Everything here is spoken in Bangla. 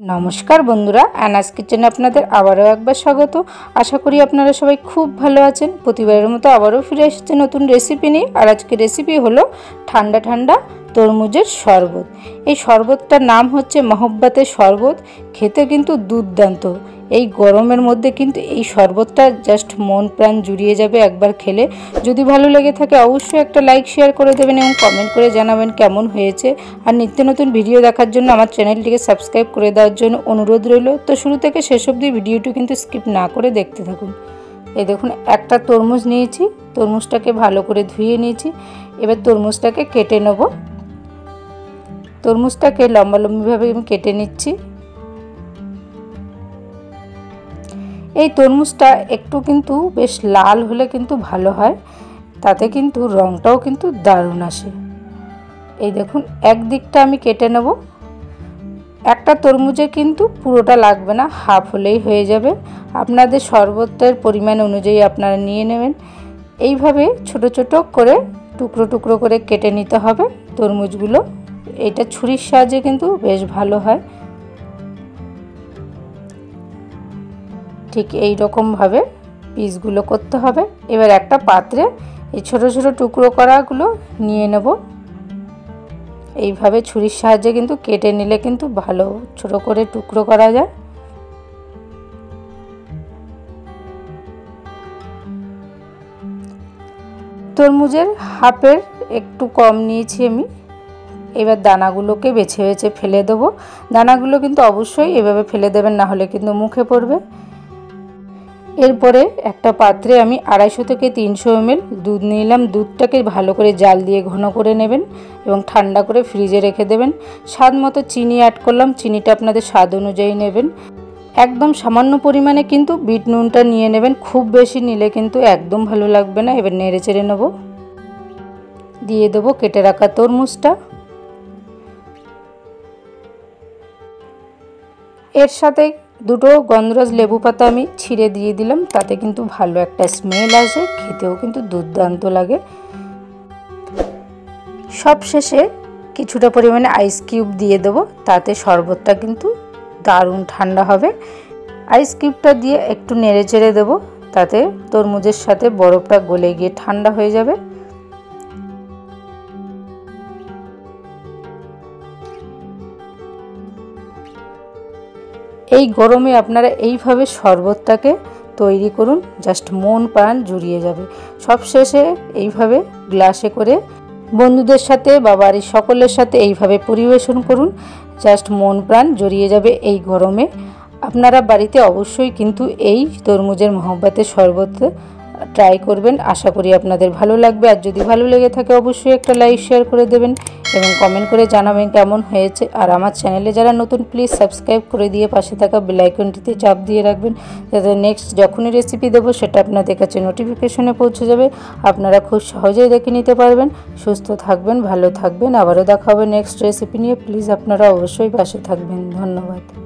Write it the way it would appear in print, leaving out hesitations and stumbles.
नमस्कार बंधुरा अनाज किचेने आपनादेर आबारो एकबार स्वागत। आशा करी आपनारा सबाई खूब भालो आछेन। प्रतिबारेर मतो आबारो फिरे एसेछि नतुन रेसिपि निये। आर आजके रेसिपि हलो ठंडा ठंडा तरमुजेर शरबत। এই শরবতটার নাম হচ্ছে মহব্বতের শরবত। খেতে কিন্তু দুর্দান্ত। এই গরমের মধ্যে কিন্তু এই শরবতটা জাস্ট মন প্রাণ জুড়িয়ে যাবে একবার খেলে। যদি ভালো লেগে থাকে অবশ্যই একটা লাইক শেয়ার করে দেবেন এবং কমেন্ট করে জানাবেন কেমন হয়েছে। আর নিত্য নতুন ভিডিও দেখার জন্য আমার চ্যানেলটিকে সাবস্ক্রাইব করে দেওয়ার জন্য অনুরোধ রইল। তো শুরু থেকে শেষ অবধি ভিডিওটি কিন্তু স্কিপ না করে দেখতে থাকুন। এই দেখুন একটা তরমুজ নিয়েছি, তরমুজটাকে ভালো করে ধুয়ে নিয়েছি। এবার তরমুজটাকে কেটে নেব। তরমুজটাকে লম্বা লম্বিভাবে আমি কেটে নিচ্ছি। এই তরমুজটা একটু কিন্তু বেশ লাল হলে কিন্তু ভালো হয়, তাতে কিন্তু রংটাও কিন্তু দারুণ আসে। এই দেখুন এক দিকটা আমি কেটে নেব। একটা তরমুজে কিন্তু পুরোটা লাগবে না, হাফ হলেই হয়ে যাবে। আপনাদের শরবতের পরিমাণ অনুযায়ী আপনারা নিয়ে নেবেন। এইভাবে ছোট ছোট করে টুকরো টুকরো করে কেটে নিতে হবে তরমুজগুলো। এটা ছুরির সাহায্যে কিন্তু বেশ ভালো হয়। ঠিক এই রকম ভাবে পিসগুলো করতে হবে। এবার একটা পাত্রে এই ছোট ছোট টুকরো করাগুলো নিয়ে নেব। এইভাবে ছুরির সাহায্যে কিন্তু কেটে নিলে কিন্তু ভালো ছোট করে টুকরো করা যায়। তরমুজের হাফের একটু কম নিয়েছি আমি। এবার দানাগুলোকে বেছে বেছে ফেলে দেবো। দানাগুলো কিন্তু অবশ্যই এভাবে ফেলে দেবেন, না হলে কিন্তু মুখে পড়বে। এরপরে একটা পাত্রে আমি 250 থেকে 300 ml দুধ নিলাম। দুধটাকে ভালো করে জাল দিয়ে ঘন করে নেবেন এবং ঠান্ডা করে ফ্রিজে রেখে দেবেন। স্বাদ মতো চিনি অ্যাড করলাম। চিনিটা আপনাদের স্বাদ অনুযায়ী নেবেন। একদম সামান্য পরিমাণে কিন্তু বিট নুনটা নিয়ে নেবেন, খুব বেশি নিলে কিন্তু একদম ভালো লাগবে না। এবার নেড়ে চেড়ে নেব। দিয়ে দেবো কেটে রাখা তরমুজটা। এর সাথে দুটো গন্ধরাজ লেবু পাতা আমি ছিঁড়ে দিয়ে দিলাম, তাতে কিন্তু ভালো একটা স্মেল আসে, খেতেও কিন্তু দুর্দান্ত লাগে। সব শেষে কিছুটা পরিমাণে আইস কিউব দিয়ে দেবো, তাতে শরবতটা কিন্তু দারুণ ঠান্ডা হবে। আইস কিউবটা দিয়ে একটু নেড়ে চেড়ে দেবো, তাতে তরমুজের সাথে বরফটা গলে গিয়ে ঠান্ডা হয়ে যাবে। এই গরমে আপনারা এইভাবে শরবতটাকে তৈরি করুন, জাস্ট মন প্রাণ জুড়িয়ে যাবে। সব শেষে এইভাবে গ্লাসে করে বন্ধুদের সাথে বা বাড়ির সকলের সাথে এইভাবে পরিবেশন করুন, জাস্ট মন প্রাণ জড়িয়ে যাবে এই গরমে। আপনারা বাড়িতে অবশ্যই কিন্তু এই তরমুজের মহব্বতের শরবত ট্রাই করবেন। আশা করি আপনাদের ভালো লাগবে। আর যদি ভালো লেগে থাকে অবশ্যই একটা লাইক শেয়ার করে দেবেন এবং কমেন্ট করে জানাবেন কেমন হয়েছে। আর আমার চ্যানেলে যারা নতুন প্লিজ সাবস্ক্রাইব করে দিয়ে পাশে থাকা বেল আইকনটিতে চাপ দিয়ে রাখবেন, যাতে নেক্সট যখনই রেসিপি দেবো সেটা আপনাদের কাছে নোটিফিকেশনে পৌঁছে যাবে। আপনারা খুব সহজেই দেখে নিতে পারবেন। সুস্থ থাকবেন, ভালো থাকবেন। আবারও দেখা হবে নেক্সট রেসিপি নিয়ে। প্লিজ আপনারা অবশ্যই পাশে থাকবেন। ধন্যবাদ।